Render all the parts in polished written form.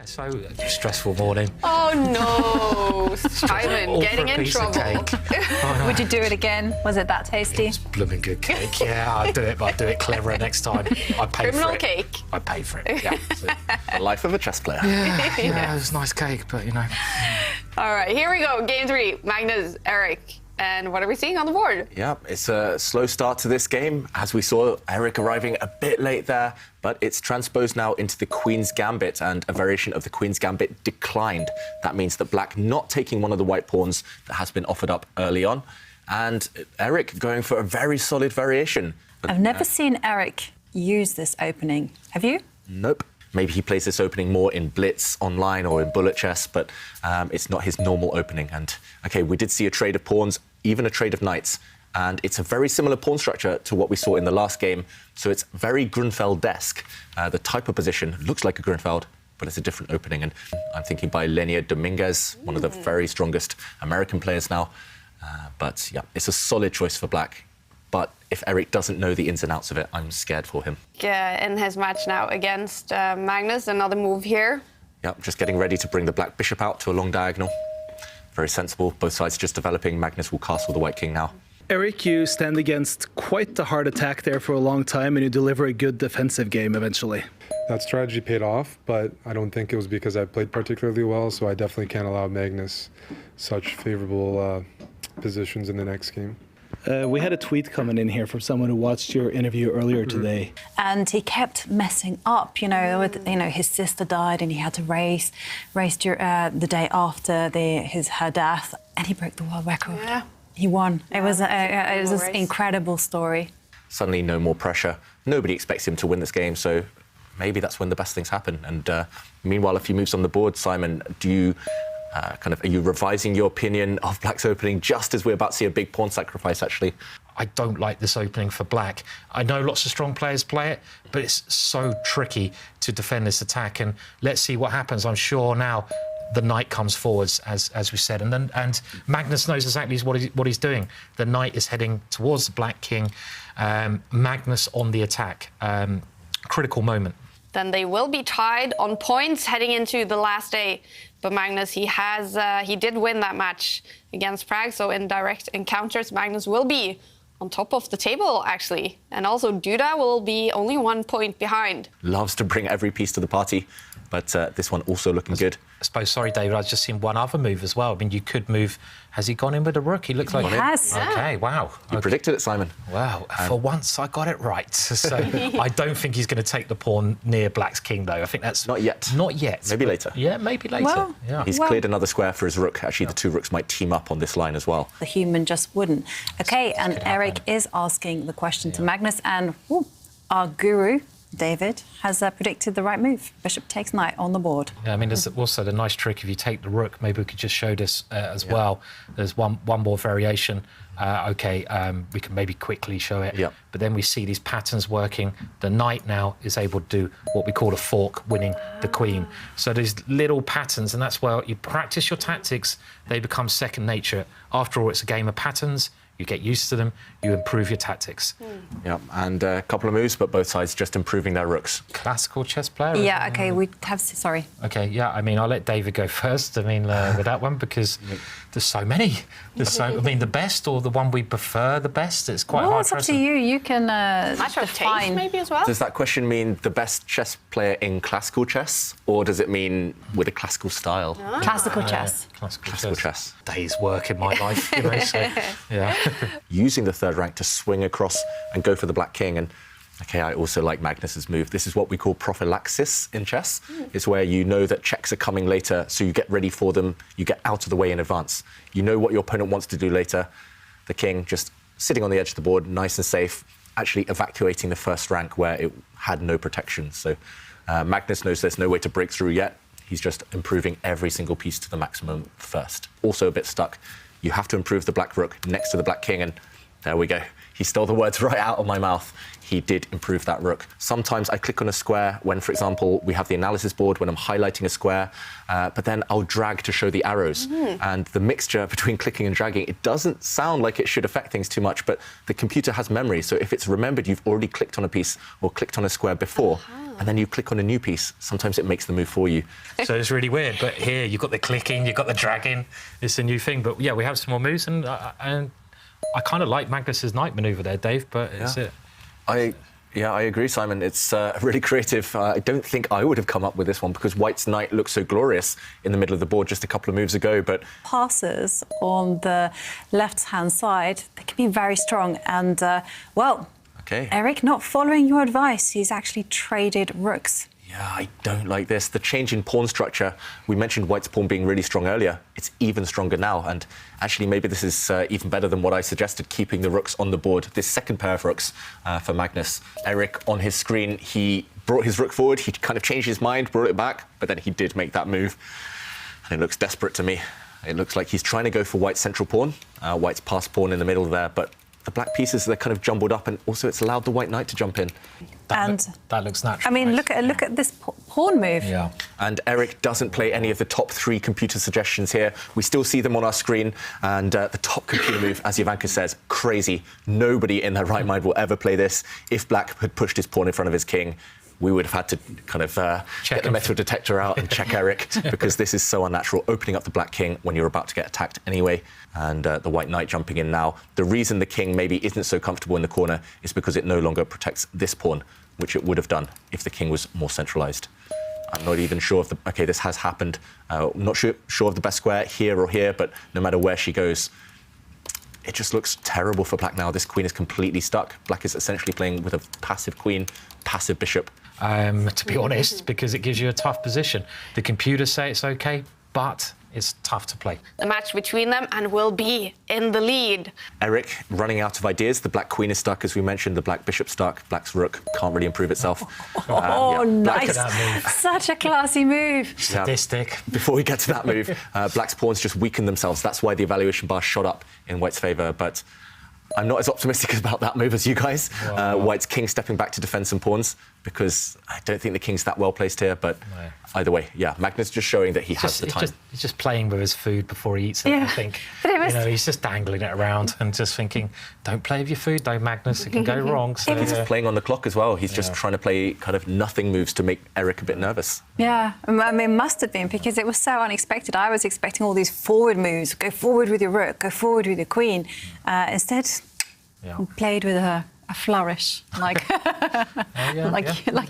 So stressful morning. Oh no, Simon getting in trouble. Oh, no. Would you do it again? Was it that tasty? It's blooming good cake. Yeah, I'll do it, but I'll do it cleverer next time. I paid Criminal for it. cake. I paid for it. Yeah. So, The life of a chess player. yeah, it was nice cake, but you know. All right, here we go. Game 3. Magnus, Eric. And what are we seeing on the board? Yeah, it's a slow start to this game. As we saw, Eric arriving a bit late there, but it's transposed now into the Queen's Gambit, and a variation of the Queen's Gambit declined. That means that Black not taking one of the white pawns that has been offered up early on, and Eric going for a very solid variation. But, I've never seen Eric use this opening. Have you? Nope. Maybe he plays this opening more in Blitz online or in bullet chess, but it's not his normal opening. And, OK, we did see a trade of pawns, even a trade of knights, and it's a very similar pawn structure to what we saw in the last game, so it's very Grunfeld-esque. The type of position looks like a Grunfeld, but it's a different opening, and I'm thinking by Lenia Dominguez, one of the very strongest American players now. But, yeah, it's a solid choice for Black. But if Eric doesn't know the ins and outs of it, I'm scared for him. Yeah, in his match now against Magnus, another move here. Yeah, just getting ready to bring the Black bishop out to a long diagonal. Very sensible. Both sides just developing. Magnus will castle the white king now. Eric, you stand against quite the hard attack there for a long time, and you deliver a good defensive game eventually. That strategy paid off, but I don't think it was because I played particularly well, so I definitely can't allow Magnus such favorable positions in the next game. We had a tweet coming in here from someone who watched your interview earlier today. And he kept messing up, his sister died and he had to race the day after her death, and he broke the world record. Yeah. He won. Yeah, it was race. an incredible story. Suddenly no more pressure. Nobody expects him to win this game, so maybe that's when the best things happen. And meanwhile, a few moves on the board. Simon, do you are you revising your opinion of Black's opening just as we're about to see a big pawn sacrifice, actually? I don't like this opening for Black. I know lots of strong players play it, but it's so tricky to defend this attack. And let's see what happens. I'm sure now the knight comes forwards, as we said, and Magnus knows exactly what he's doing. The knight is heading towards the Black king. Magnus on the attack. Critical moment. Then they will be tied on points heading into the last day. But Magnus, he did win that match against Prague, so in direct encounters, Magnus will be on top of the table, actually. And also Duda will be only 1 point behind. Loves to bring every piece to the party, but this one also looking good. I suppose, sorry, David, I've just seen one other move as well. I mean, you could move... Has he gone in with a rook? He looks like... He has. OK, wow. You predicted it, Simon. Wow. For once, I got it right. So I don't think he's going to take the pawn near Black's king, though. I think that's... Not yet. Not yet. Maybe later. Yeah, maybe later. Well, yeah. He's cleared another square for his rook. Actually, the two rooks might team up on this line as well. The human just wouldn't. OK, and Eric is asking the question to Magnus, and our guru, David, has predicted the right move. Bishop takes knight on the board. Yeah, I mean, there's also the nice trick if you take the rook. Maybe we could just show this as well. There's one more variation. We can maybe quickly show it. Yep. But then we see these patterns working. The knight now is able to do what we call a fork, winning the queen. So there's little patterns, and that's where you practice your tactics. They become second nature. After all, it's a game of patterns. You get used to them, you improve your tactics. Yeah, and a couple of moves, but both sides just improving their rooks. Classical chess player? Yeah, OK, we have... Sorry. OK, yeah, I mean, I'll let David go first, I mean, with that one, because there's so many. I mean, the best or the one we prefer the best? It's quite hard It's up to you. You can Match of taste, maybe, as well? Does that question mean the best chess player in classical chess, or does it mean with a classical style? Classical chess. Classical chess. Day's work in my life, you know, so, yeah. Using the third rank to swing across and go for the Black king. And OK, I also like Magnus's move. This is what we call prophylaxis in chess. It's where you know that checks are coming later, so you get ready for them, you get out of the way in advance. You know what your opponent wants to do later. The king just sitting on the edge of the board, nice and safe, actually evacuating the first rank where it had no protection. So Magnus knows there's no way to break through yet. He's just improving every single piece to the maximum first. Also a bit stuck. You have to improve the Black rook next to the Black king, and there we go. He stole the words right out of my mouth. He did improve that rook. Sometimes I click on a square when, for example, we have the analysis board when I'm highlighting a square, but then I'll drag to show the arrows. And the mixture between clicking and dragging, it doesn't sound like it should affect things too much, but the computer has memory. So if it's remembered you've already clicked on a piece or clicked on a square before, and then you click on a new piece, sometimes it makes the move for you. So it's really weird. But here, you've got the clicking, you've got the dragging. It's a new thing. But yeah, we have some more moves, and I kind of like Magnus's knight maneuver there, Dave, but it's it. I agree, Simon. It's really creative. I don't think I would have come up with this one because White's knight looked so glorious in the middle of the board just a couple of moves ago, but... Passes on the left-hand side, they can be very strong. And, Eric, not following your advice, he's actually traded rooks. Yeah, I don't like this. The change in pawn structure, we mentioned White's pawn being really strong earlier. It's even stronger now. And actually, maybe this is even better than what I suggested, keeping the rooks on the board. This second pair of rooks for Magnus. Eric, on his screen, he brought his rook forward. He kind of changed his mind, brought it back, but then he did make that move. And it looks desperate to me. It looks like he's trying to go for White's central pawn. White's passed pawn in the middle there, but the black pieces, they're kind of jumbled up, and also it's allowed the White knight to jump in. That looks natural. I mean, look at this pawn move. Yeah. And Eric doesn't play any of the top 3 computer suggestions here. We still see them on our screen. And the top computer move, as Ivanka says, crazy. Nobody in their right mind will ever play this. If Black had pushed his pawn in front of his king, we would have had to kind of get the metal detector out and check Eric, because this is so unnatural, opening up the black king when you're about to get attacked anyway, and the white knight jumping in now. The reason the king maybe isn't so comfortable in the corner is because it no longer protects this pawn, which it would have done if the king was more centralised. I'm not even sure if OK, this has happened. Not sure of the best square here or here, but no matter where she goes, it just looks terrible for black now. This queen is completely stuck. Black is essentially playing with a passive queen, passive bishop. To be honest, because it gives you a tough position. The computers say it's OK, but it's tough to play. The match between them and will be in the lead. Eric running out of ideas. The black queen is stuck, as we mentioned. The black bishop stuck. Black's rook can't really improve itself. Nice. Such a classy move. Sadistic. Before we get to that move, Black's pawns just weakened themselves. That's why the evaluation bar shot up in White's favour. But I'm not as optimistic about that move as you guys. White's king stepping back to defend some pawns, because I don't think the king's that well placed here. But either way, Magnus just showing that he has the time. He's just playing with his food before he eats it, I think. But he's just dangling it around and just thinking, don't play with your food, though, Magnus. It can go wrong. So, he's playing on the clock as well. He's just trying to play kind of nothing moves to make Eric a bit nervous. Yeah, I mean, it must have been, because it was so unexpected. I was expecting all these forward moves. Go forward with your rook, go forward with your queen. Instead, played with a flourish, like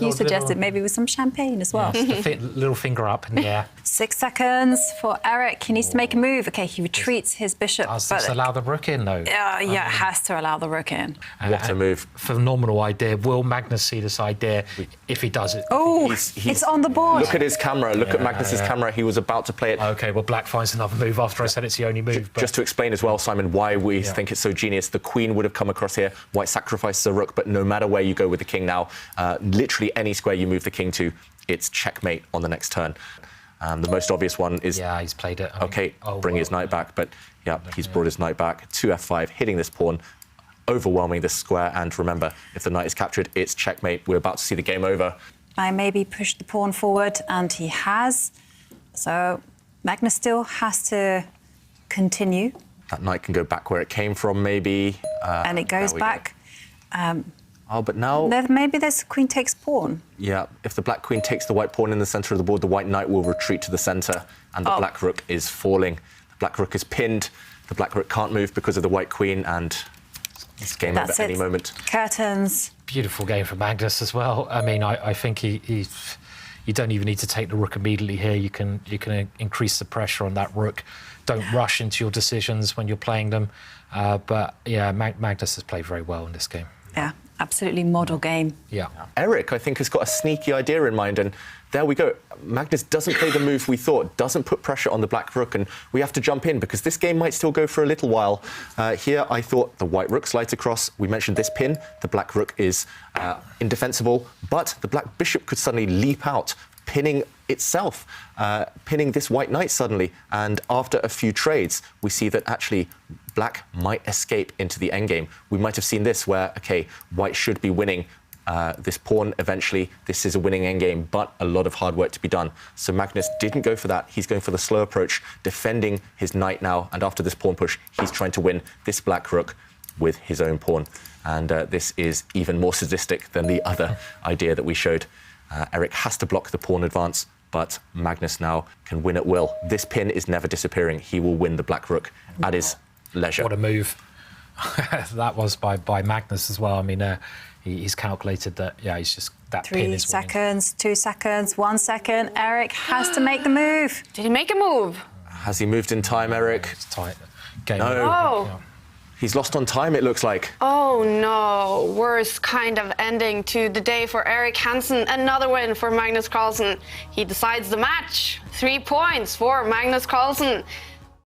you suggested, maybe with some champagne as well. Little finger up, and 6 seconds for Eric. He needs to make a move. OK, he retreats his bishop. Does this allow the rook in, though? It has to allow the rook in. What a move. Phenomenal idea. Will Magnus see this idea if he does it? Oh, it's on the board. Look at his camera. Look at Magnus's camera. He was about to play it. OK, well, Black finds another move after I said it's the only move. Just to explain as well, Simon, why we think it's so genius. The queen would have come across here. White sacrifices a rook, but no matter where you go with the king now, literally any square you move the king to, it's checkmate on the next turn. The most obvious one is... Yeah, he's played it. Bring his knight back, but he's brought his knight back to f5, hitting this pawn, overwhelming this square, and remember, if the knight is captured, it's checkmate. We're about to see the game over. I maybe pushed the pawn forward, and he has. So Magnus still has to continue. That knight can go back where it came from, maybe. And it goes back. But now... Maybe there's queen takes pawn. Yeah, if the black queen takes the white pawn in the centre of the board, the white knight will retreat to the centre, and the black rook is falling. The black rook is pinned. The black rook can't move because of the white queen, and it's game over at any moment. Curtains. Beautiful game for Magnus as well. I mean, I think you don't even need to take the rook immediately here. You can increase the pressure on that rook. Don't rush into your decisions when you're playing them. Magnus has played very well in this game. Yeah, absolutely model game. Yeah. Eric, I think, has got a sneaky idea in mind, and there we go. Magnus doesn't play the move we thought, doesn't put pressure on the black rook, and we have to jump in because this game might still go for a little while. Here, I thought the white rook slides across. We mentioned this pin. The black rook is indefensible, but the black bishop could suddenly leap out, pinning itself, pinning this white knight suddenly. And after a few trades, we see that actually black might escape into the endgame. We might have seen this where, okay, white should be winning this pawn eventually. This is a winning endgame, but a lot of hard work to be done. So Magnus didn't go for that. He's going for the slow approach, defending his knight now. And after this pawn push, he's trying to win this black rook with his own pawn. And this is even more sadistic than the other idea that we showed. Eric has to block the pawn advance, but Magnus now can win at will. This pin is never disappearing. He will win the black rook at his leisure. What a move that was by Magnus as well. I mean, he's calculated that, yeah, he's just, that pin is 3 seconds, 2 seconds, 1 second. Eric has to make the move. Did he make a move? Has he moved in time, Eric? It's tight. Game No. Oh. Yeah. He's lost on time, it looks like. Oh no, worst kind of ending to the day for Eric Hansen. Another win for Magnus Carlsen. He decides the match. 3 points for Magnus Carlsen.